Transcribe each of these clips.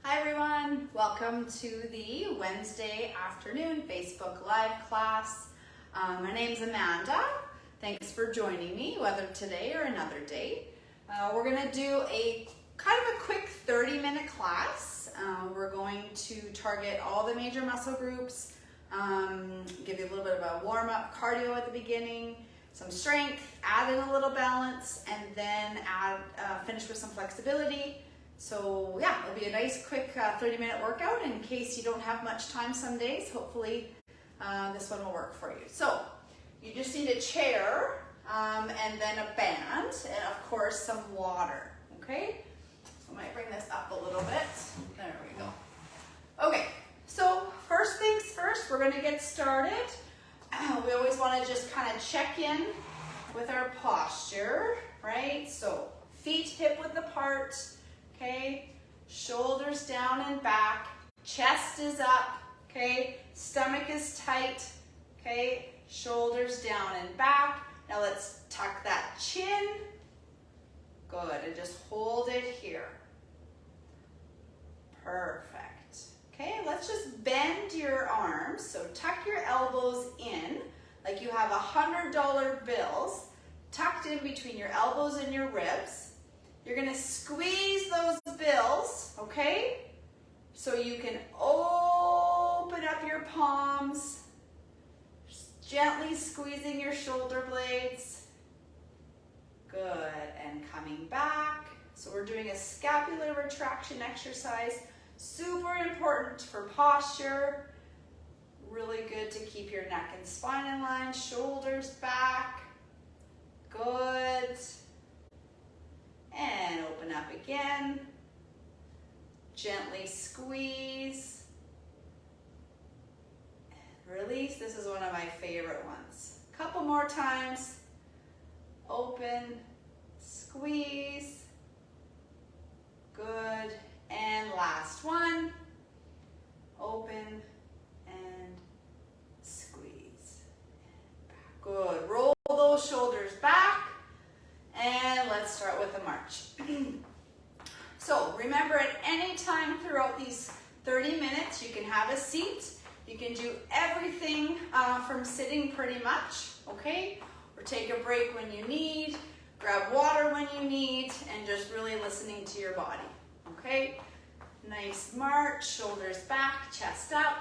Hi everyone, welcome to the Wednesday afternoon Facebook Live class. My name's Amanda. Thanks for joining me, whether today or another day. We're gonna do a kind of a quick 30-minute class. We're going to target all the major muscle groups, give you a little bit of a warm-up cardio at the beginning, some strength, add in a little balance, and then finish with some flexibility. So yeah, it'll be a nice quick 30-minute workout in case you don't have much time some days. Hopefully this one will work for you. So you just need a chair and then a band and of course some water, okay? So I might bring this up a little bit. There we go. Okay, so first things first, we're gonna get started. We always wanna just kind of check in with our posture, right? So feet hip-width apart. Okay, shoulders down and back, chest is up, okay, stomach is tight, okay, shoulders down and back. Now let's tuck that chin, good, and just hold it here. Perfect. Okay, let's just bend your arms, so tuck your elbows in like you have $100 bills tucked in between your elbows and your ribs. You're gonna squeeze those bills, okay? So you can open up your palms, just gently squeezing your shoulder blades. Good, and coming back. So we're doing a scapular retraction exercise. Super important for posture. Really good to keep your neck and spine in line, shoulders back. Good. And open up again. Gently squeeze. And release. This is one of my favorite ones. Couple more times. Open, squeeze. Good. And last one. Open and squeeze. Good. Roll those shoulders back. And let's start with a march. So remember, at any time throughout these 30 minutes, you can have a seat. You can do everything from sitting pretty much, okay? Or take a break when you need, grab water when you need, and just really listening to your body, okay? Nice march, shoulders back, chest up.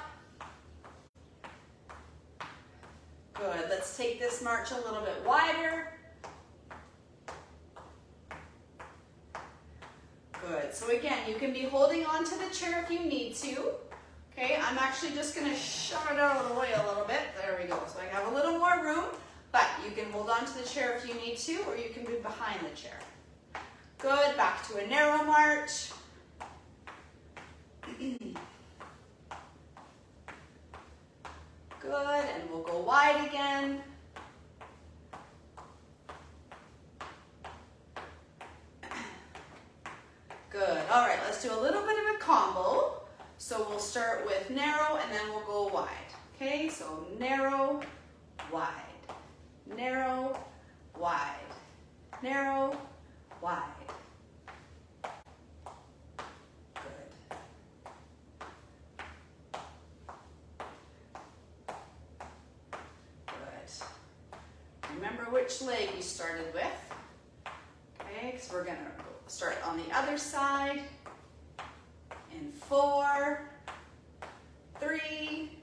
Good, let's take this march a little bit wider. Good, so again, you can be holding on to the chair if you need to. Okay, I'm actually just gonna shove it out of the way a little bit. There we go, so I have a little more room, but you can hold on to the chair if you need to, or you can be behind the chair. Good, back to a narrow march. Good, and we'll go wide again. Good, all right, let's do a little bit of a combo. So we'll start with narrow and then we'll go wide. Okay, so narrow, wide, narrow, wide, narrow, wide. Good. Good. Remember which leg you started with. Okay, because we're gonna start on the other side in 4, 3,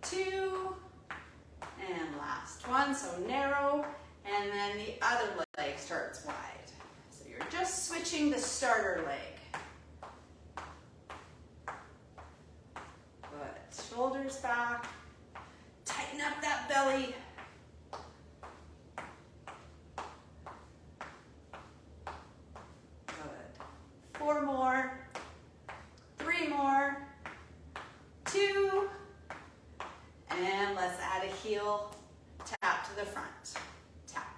2, and last one. So narrow, and then the other leg starts wide. So you're just switching the starter leg. Good. Shoulders back. Tighten up that belly. Four more, 3 more, 2, and let's add a heel tap to the front, tap.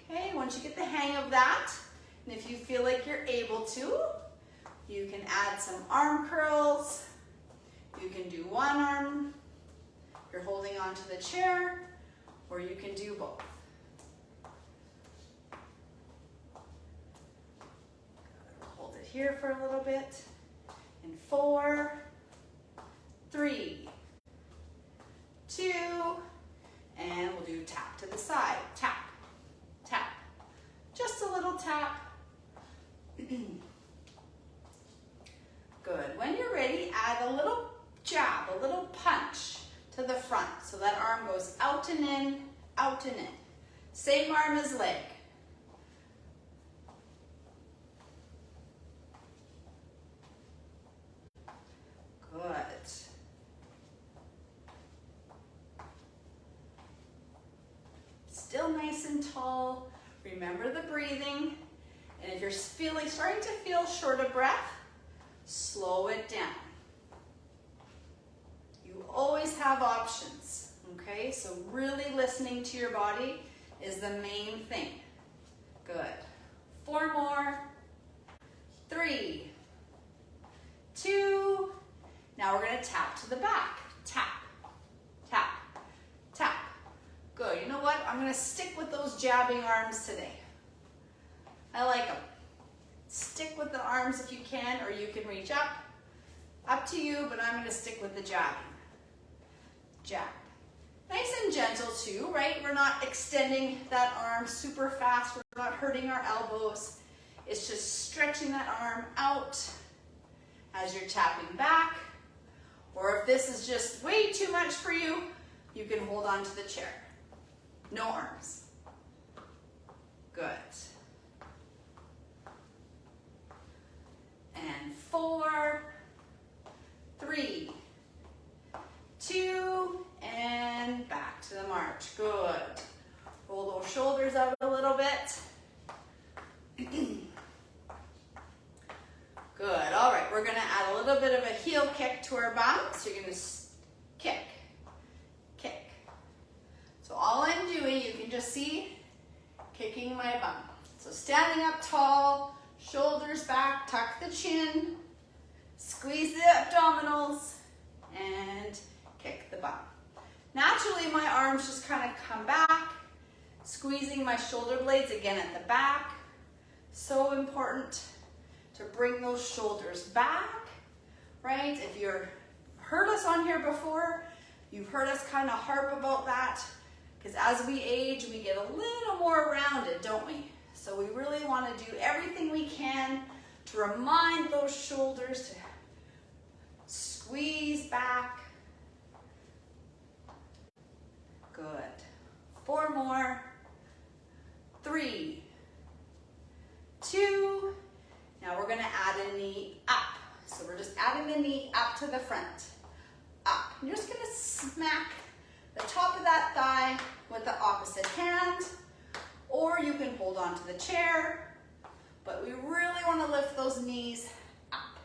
Okay, once you get the hang of that, and if you feel like you're able to, you can add some arm curls. You can do one arm, you're holding onto the chair, or you can do both. Hold it here for a little bit. In 4, 3, 2, and we'll do tap to the side. Tap, tap. Just a little tap. Good. When you're ready, add a little jab, a little punch to the front. So that arm goes out and in, out and in. Same arm as leg. Good. Still nice and tall. Remember the breathing. And if you're starting to feel short of breath, slow it down. You always have options, okay? So really listening to your body is the main thing. Good. 4 more. 3, 2. Now we're gonna tap to the back. Tap, tap, tap. Good. You know what? I'm gonna stick with those jabbing arms today. I like them. Stick with the arms if you can, or you can reach up. Up to you, but I'm gonna stick with the jabbing. Jab. Nice and gentle too, right? We're not extending that arm super fast. We're not hurting our elbows. It's just stretching that arm out as you're tapping back. Or if this is just way too much for you, you can hold on to the chair. No arms. Good. And 4, 3, 2, and back to the march. Good. Roll those shoulders out a little bit. Good. All right, we're going to add a little bit of a heel kick to our bum. So you're going to kick, kick. So all I'm doing, you can just see, kicking my bum. So standing up tall, shoulders back, tuck the chin, squeeze the abdominals, and kick the bum. Naturally, my arms just kind of come back, squeezing my shoulder blades again at the back. So important to bring those shoulders back, right? If you've heard us on here before, you've heard us kind of harp about that, because as we age, we get a little more rounded, don't we? So we really want to do everything we can to remind those shoulders to squeeze back. Good. 4 more. 3, 2. Now we're going to add a knee up. So we're just adding the knee up to the front. Up. You're just going to smack the top of that thigh with the opposite hand, or you can hold on to the chair, but we really want to lift those knees up.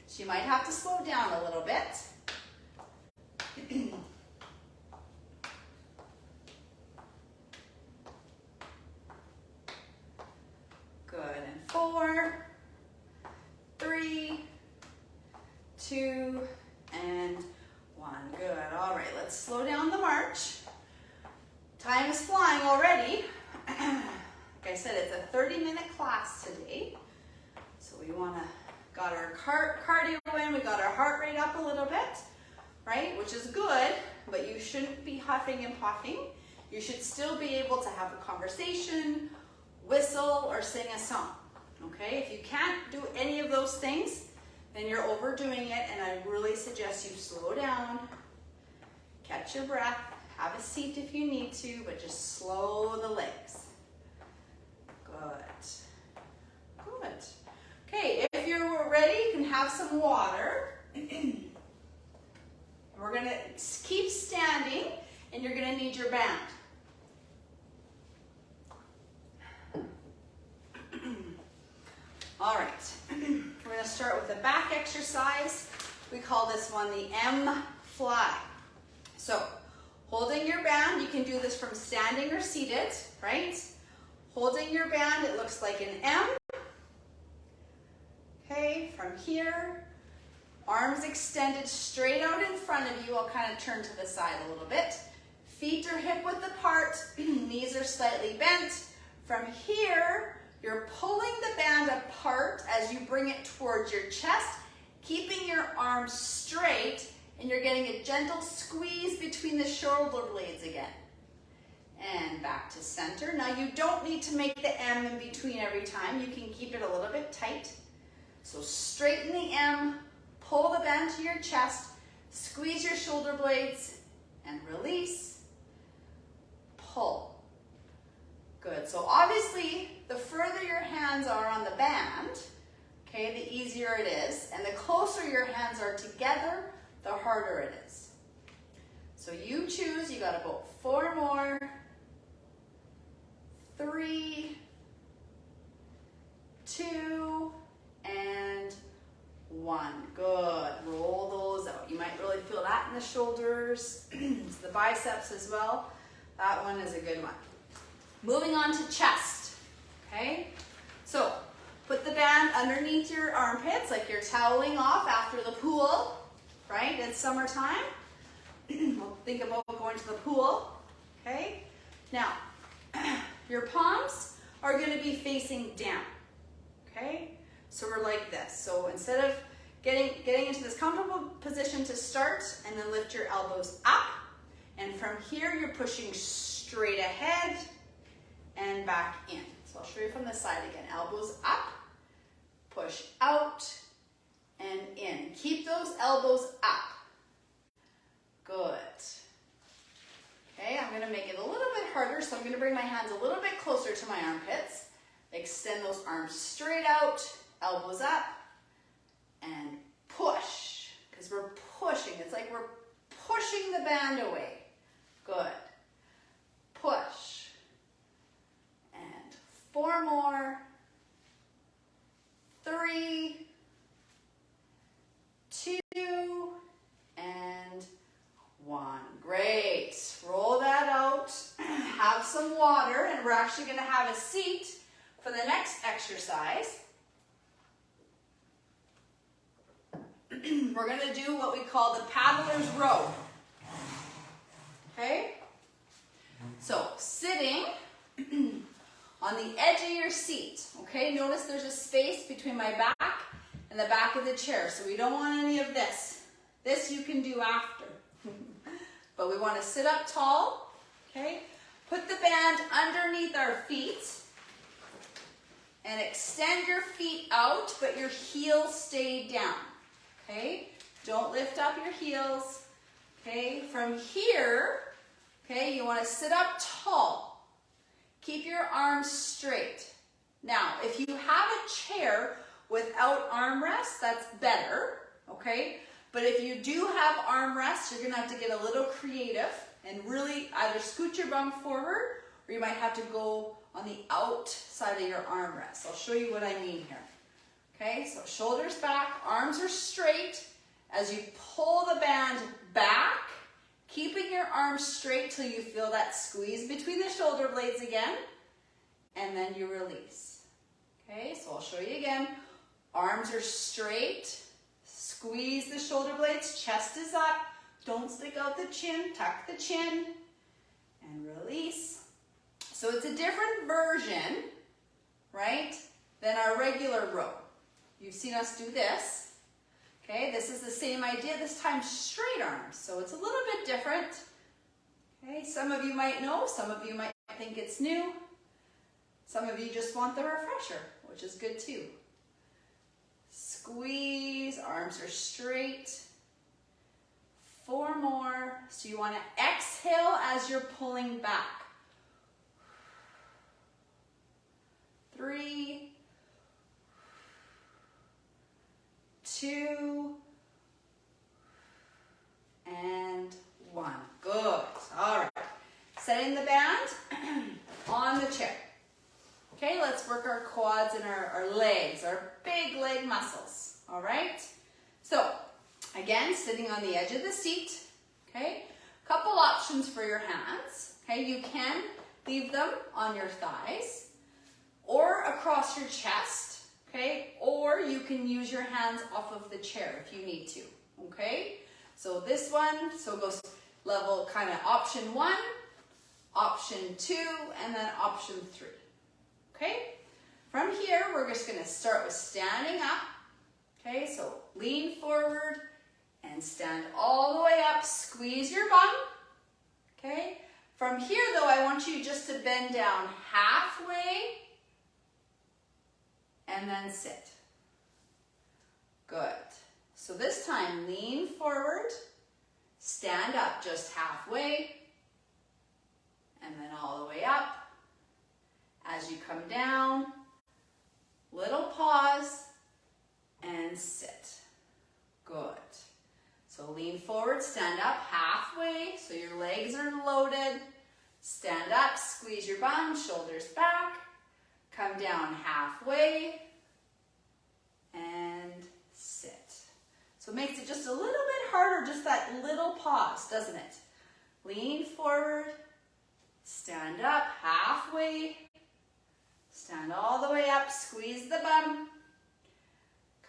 So you might have to slow down a little bit. Good. And 4, 3, 2, and 1. Good. All right, let's slow down the march. Time is flying already. Like I said, it's a 30-minute class today. So we got our cardio in, we got our heart rate up a little bit, right? Which is good, but you shouldn't be huffing and puffing. You should still be able to have a conversation, whistle, or sing a song, okay? If you can't do any of those things, then you're overdoing it, and I really suggest you slow down, catch your breath, have a seat if you need to, but just slow the legs. Good. Good. Okay, if you're ready, you can have some water. We're going to keep standing, and you're going to need your band. All right, we're going to start with the back exercise. We call this one the M fly. So, holding your band, you can do this from standing or seated, right? Holding your band, it looks like an M. Okay, from here, arms extended straight out in front of you. I'll kind of turn to the side a little bit. Feet are hip width apart, knees are slightly bent. From here, You're pulling the band apart as you bring it towards your chest, keeping your arms straight, and you're getting a gentle squeeze between the shoulder blades again. And back to center. Now you don't need to make the M in between every time. You can keep it a little bit tight. So straighten the M, pull the band to your chest, squeeze your shoulder blades, and release, pull. Good, so obviously the further your hands are on the band, okay, the easier it is, and the closer your hands are together, the harder it is. So you choose, you got about 4 more, 3, 2, and 1. Good, roll those out. You might really feel that in the shoulders, the biceps as well. That one is a good one. Moving on to chest, okay? So put the band underneath your armpits like you're toweling off after the pool, right? It's summertime. We'll think about going to the pool, okay? Now, your palms are gonna be facing down, okay? So we're like this. So instead of getting into this comfortable position to start, and then lift your elbows up, and from here you're pushing straight ahead, and back in. So I'll show you from the side again. Elbows up, push out, and in. Keep those elbows up. Good. Okay, I'm gonna make it a little bit harder, so I'm gonna bring my hands a little bit closer to my armpits. Extend those arms straight out, elbows up, and push. Because we're pushing, it's like we're pushing the band away. Good. Push. 4 more, 3, 2, and 1. Great. Roll that out. Have some water, and we're actually going to have a seat for the next exercise. We're going to do what we call the paddler's row. Okay? So, sitting on the edge of your seat, okay? Notice there's a space between my back and the back of the chair, so we don't want any of this. This you can do after. But we want to sit up tall, okay? Put the band underneath our feet and extend your feet out, but your heels stay down, okay? Don't lift up your heels, okay? From here, okay, you want to sit up tall. Keep your arms straight. Now, if you have a chair without armrests, that's better, okay? But if you do have armrests, you're gonna have to get a little creative and really either scoot your bum forward, or you might have to go on the outside of your armrest. I'll show you what I mean here. Okay, so shoulders back, arms are straight. As you pull the band back, keeping your arms straight till you feel that squeeze between the shoulder blades again, and then you release. Okay, so I'll show you again. Arms are straight, squeeze the shoulder blades, chest is up, don't stick out the chin, tuck the chin, and release. So it's a different version, right, than our regular row. You've seen us do this. Okay, this is the same idea, this time straight arms, so it's a little bit different. Okay, some of you might know, some of you might think it's new. Some of you just want the refresher, which is good too. Squeeze, arms are straight. 4 more, so you want to exhale as you're pulling back. 3, 2, and 1. Good. All right. Setting the band on the chair. Okay, let's work our quads and our legs, our big leg muscles. All right? So, again, sitting on the edge of the seat. Okay? Couple options for your hands. Okay, you can leave them on your thighs or across your chest. Okay, or you can use your hands off of the chair if you need to. Okay, so this one, so it goes level kind of option 1, option 2, and then option 3. Okay, From here, we're just gonna start with standing up. Okay, so lean forward and stand all the way up. Squeeze your bum. Okay, from here though, I want you just to bend down halfway and then sit. Good. So this time, lean forward, stand up just halfway, and then all the way up. As you come down, little pause, and sit. Good. So lean forward, stand up halfway, so your legs are loaded. Stand up, squeeze your bum, shoulders back. Come down halfway, and sit. So it makes it just a little bit harder, just that little pause, doesn't it? Lean forward, stand up halfway, stand all the way up, squeeze the bum,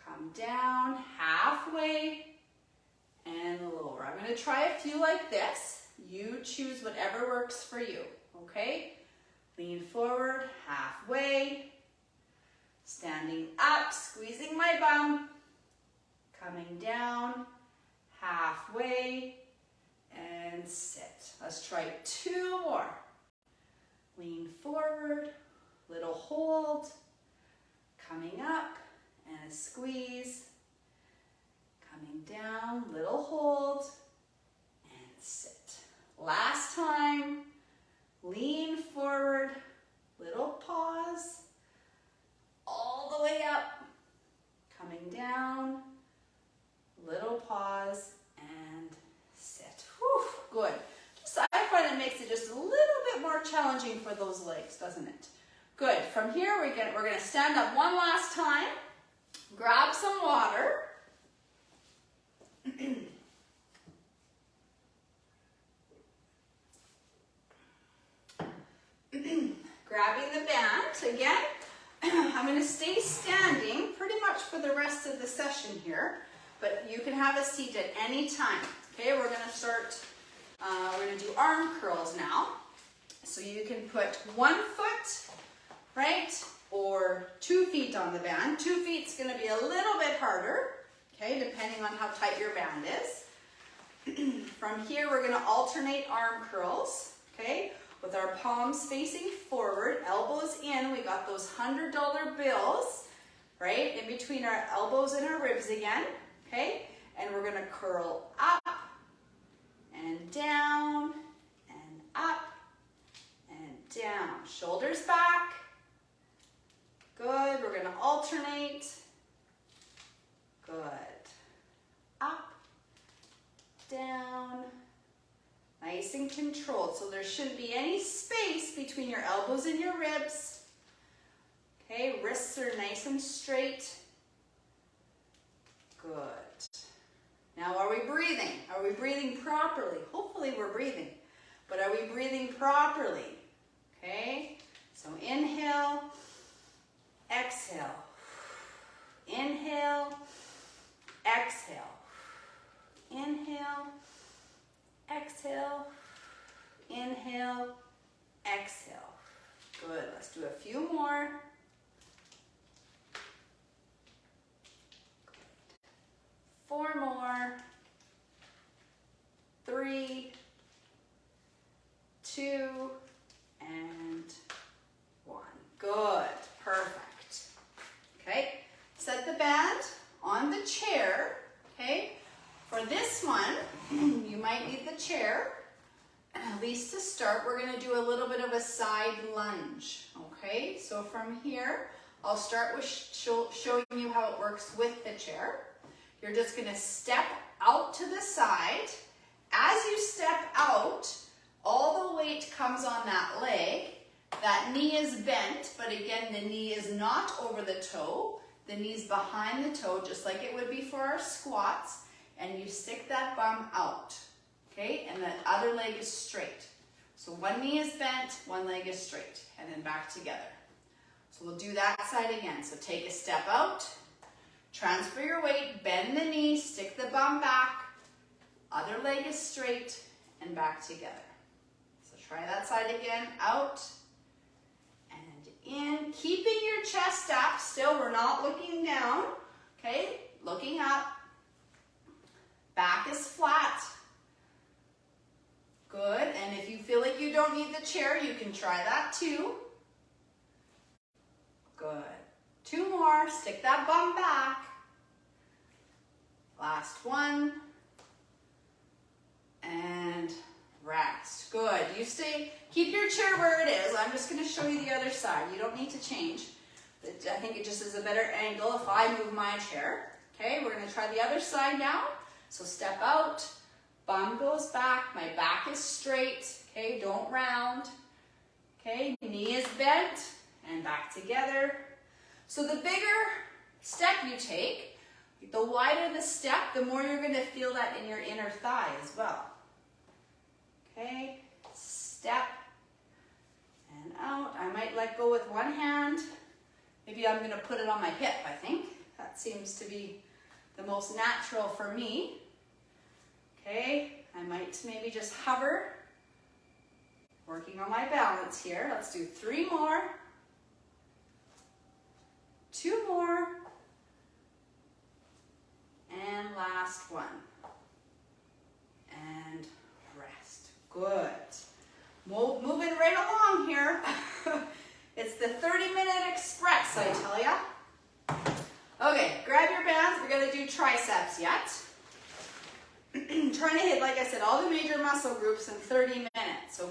come down halfway, and lower. I'm going to try a few like this. You choose whatever works for you, okay? Lean forward, halfway, standing up, squeezing my bum, coming down, halfway, and sit. Let's try 2 more. Lean forward, little hold, coming up, and a squeeze, coming down, little hold, and sit. Last time, lean forward, little pause, all the way up, coming down, little pause, and sit. Whew, good. I find it makes it just a little bit more challenging for those legs, doesn't it? Good. From here, we're going to stand up one last time, grab some water. Grabbing the band again. I'm going to stay standing pretty much for the rest of the session here, but you can have a seat at any time. Okay, we're going to start, we're going to do arm curls now. So you can put 1 foot, right, or 2 feet on the band. 2 feet's going to be a little bit harder, okay, depending on how tight your band is. From here, we're going to alternate arm curls, okay, with our palms facing forward, elbows in. We got those $100 bills, right, in between our elbows and our ribs again, okay, and we're going to curl up and down and up and down. Shoulders back. Good. We're going to alternate. Good. Up, down. Nice and controlled. So there shouldn't be any space between your elbows and your ribs. Okay, wrists are nice and straight. Good. Now, are we breathing? Are we breathing properly? Hopefully we're breathing. But are we breathing properly? Okay, so inhale, exhale. Inhale, exhale. Inhale, exhale. Inhale, exhale. Good. Let's do a few more. 4 more. 3, 2, and 1. Good. Perfect. Okay. Set the band on the chair. Okay. For this one, you might need the chair. At least to start, we're going to do a little bit of a side lunge. Okay. So from here, I'll start with showing you how it works with the chair. You're just going to step out to the side. As you step out, all the weight comes on that leg. That knee is bent, but again, the knee is not over the toe. The knee's behind the toe, just like it would be for our squats. And you stick that bum out, okay? And the other leg is straight. So one knee is bent, one leg is straight, and then back together. So we'll do that side again. So take a step out. Transfer your weight, bend the knee, stick the bum back, other leg is straight, and back together. So try that side again, out and in, keeping your chest up still. We're not looking down, okay? Looking up. Back is flat. Good, and if you feel like you don't need the chair, you can try that too. Good. 2 more, stick that bum back. Last one. And rest. Good. You keep your chair where it is. I'm just going to show you the other side. You don't need to change. I think it just is a better angle if I move my chair. Okay, we're going to try the other side now. So step out, bum goes back, my back is straight, okay, don't round. Okay, knee is bent and back together. So the bigger step you take, the wider the step, the more you're going to feel that in your inner thigh as well. Okay, step and out. I might let go with one hand. Maybe I'm going to put it on my hip, I think. That seems to be the most natural for me. Okay, I might maybe just hover. Working on my balance here. Let's do 3 more. 2 more. And last one. And rest. Good. Moving right along here. It's the 30-minute express, I tell ya. Okay, grab your bands. We're going to do triceps yet. Trying to hit, like I said, all the major muscle groups in 30 minutes. So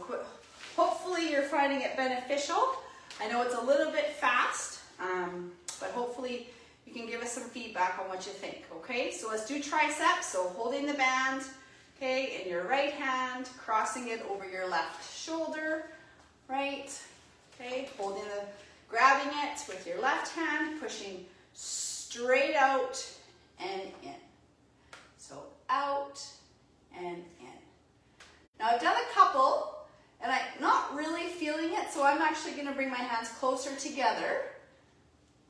hopefully you're finding it beneficial. I know it's a little bit fast, but hopefully you can give us some feedback on what you think, okay? So let's do triceps. So holding the band, okay, in your right hand, crossing it over your left shoulder, right? Okay, grabbing it with your left hand, pushing straight out and in. So out and in. Now I've done a couple and I'm not really feeling it, so I'm actually going to bring my hands closer together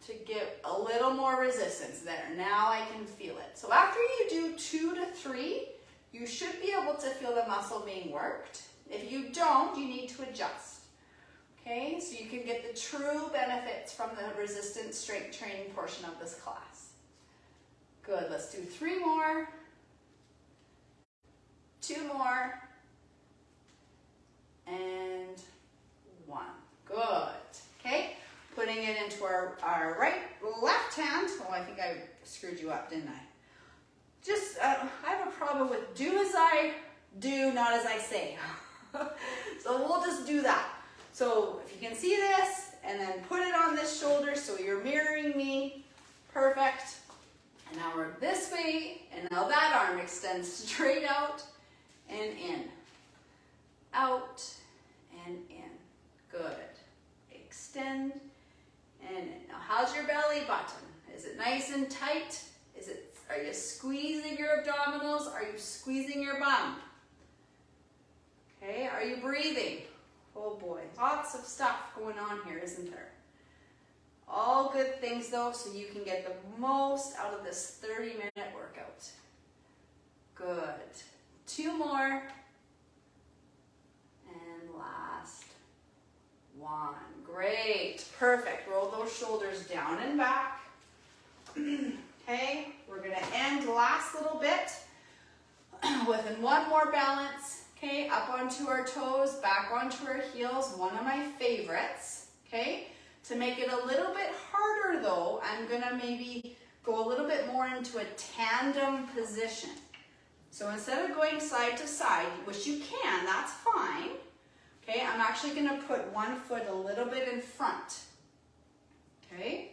to get a little more resistance there. Now I can feel it. So after you do 2 to 3, you should be able to feel the muscle being worked. If you don't, you need to adjust. Okay, so you can get the true benefits from the resistance strength training portion of this class. Good, let's do 3 more. 2 more. And 1. Good. Okay, putting it into our left hand. Oh, I think I screwed you up, didn't I? Just, I have a problem with do as I do, not as I say. So we'll just do that. So if you can see this, and then put it on this shoulder so you're mirroring me. Perfect. And now we're this way, and now that arm extends straight out and in. Out and in. Good. Extend and in. Now how's your belly button? Is it nice and tight? Are you squeezing your abdominals? Are you squeezing your bum? Okay, are you breathing? Oh boy, lots of stuff going on here, isn't there? All good things though, so you can get the most out of this 30-minute workout. Good. 2 more. And last 1. Great. Perfect. Roll those shoulders down and back. Okay, we're going to end the last little bit with 1 more balance. Okay, up onto our toes, back onto our heels, one of my favorites. Okay, to make it a little bit harder though, I'm gonna maybe go a little bit more into a tandem position. So instead of going side to side, which you can, that's fine. Okay, I'm actually gonna put one foot a little bit in front. Okay,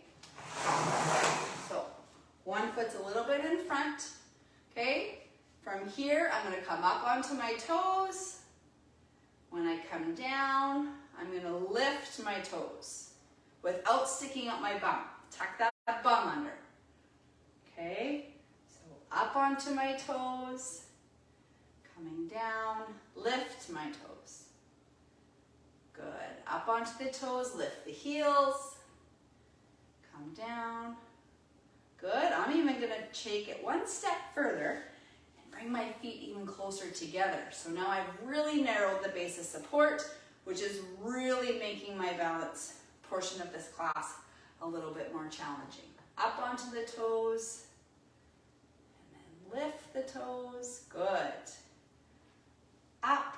so one foot's a little bit in front. Okay. From here, I'm going to come up onto my toes. When I come down, I'm going to lift my toes without sticking out my bum. Tuck that bum under. Okay, so up onto my toes, coming down, lift my toes. Good, up onto the toes, lift the heels, come down. Good, I'm even going to take it one step further. Bring my feet even closer together. So now I've really narrowed the base of support, which is really making my balance portion of this class a little bit more challenging. Up onto the toes, and then lift the toes. Good. Up,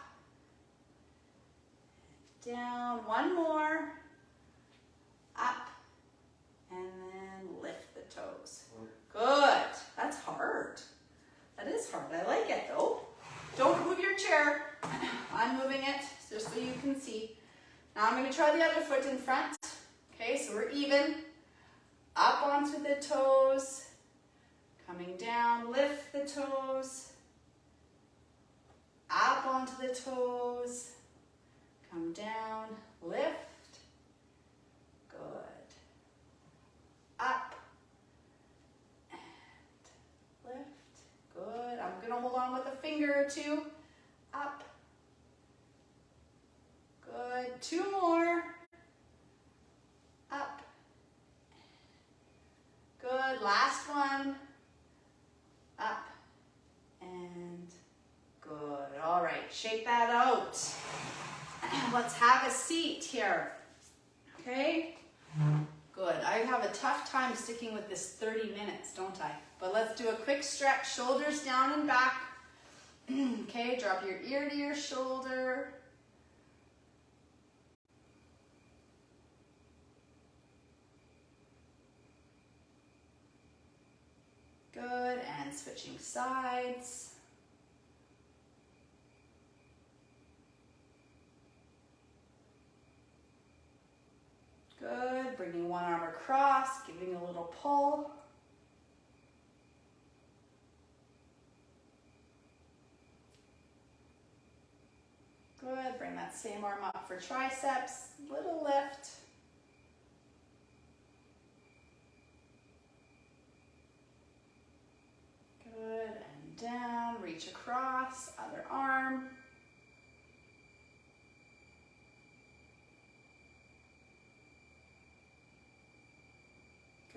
down. One more. Up, and then lift the toes. Good. That's hard. That is hard. I like it though. Don't move your chair. I'm moving it just so you can see. Now I'm going to try the other foot in front. Okay, so we're even. Up onto the toes. Coming down, lift the toes. Up onto the toes. Come down, lift. Good. Up. And lift. Good. I'm going to hold on with a finger or two. Up. Good. Two more. Up. Good. Last one. Up. And good. All right. Shake that out. Let's have a seat here. Okay? Good. I have a tough time sticking with this 30 minutes, don't I? But let's do a quick stretch. Shoulders down and back. Okay, drop your ear to your shoulder. Good, and switching sides. Good, bringing one arm across, giving a little pull. Good, bring that same arm up for triceps, little lift. Good, and down, reach across, other arm.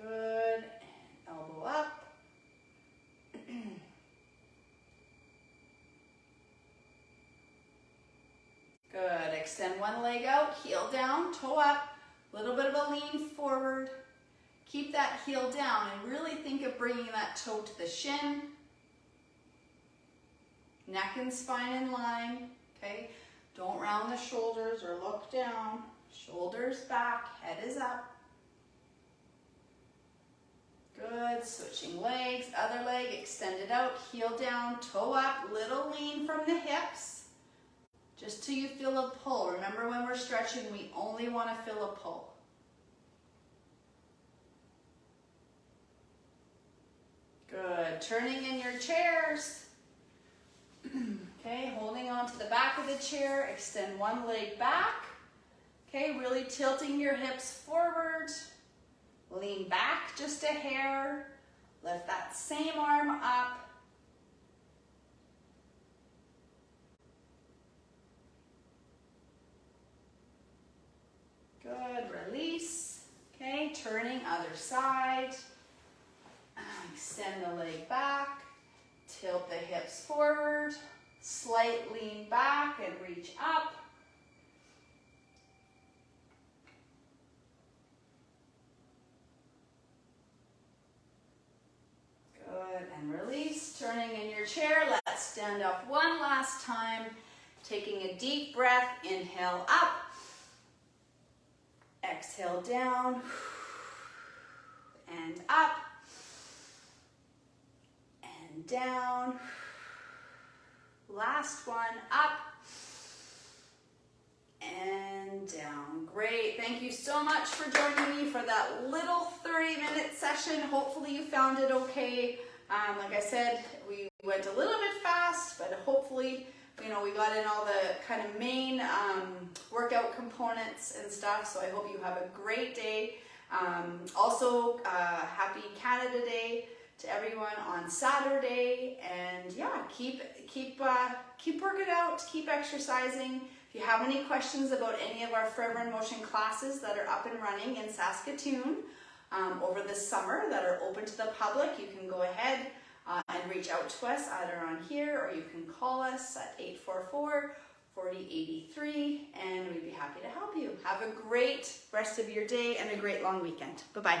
Good, and elbow up. Good, extend one leg out, heel down, toe up, little bit of a lean forward. Keep that heel down and really think of bringing that toe to the shin. Neck and spine in line, okay? Don't round the shoulders or look down. Shoulders back, head is up. Good, switching legs, other leg extended out, heel down, toe up, little lean from the hips. Just till you feel a pull. Remember when we're stretching, we only want to feel a pull. Good, turning in your chairs. Okay, holding on to the back of the chair, extend one leg back. Okay, really tilting your hips forward. Lean back just a hair. Lift that same arm up. Good, release. Okay, turning other side. Extend the leg back. Tilt the hips forward. Slight lean back and reach up. Good, and release. Turning in your chair, let's stand up one last time. Taking a deep breath, inhale up. Exhale down. And up. And down. Last one, up. And down. Great. Thank you so much for joining me for that little 30-minute session. Hopefully you found it okay. Like I said, we went a little bit fast, but hopefully, you know, we got in all the kind of main workout components and stuff. So I hope you have a great day. Also, happy Canada Day to everyone on Saturday. And yeah, keep working out, keep exercising. If you have any questions about any of our Forever in Motion classes that are up and running in Saskatoon over the summer that are open to the public, you can go ahead and reach out to us either on here or you can call us at 4083, and we'd be happy to help you. Have a great rest of your day and a great long weekend. Bye-bye.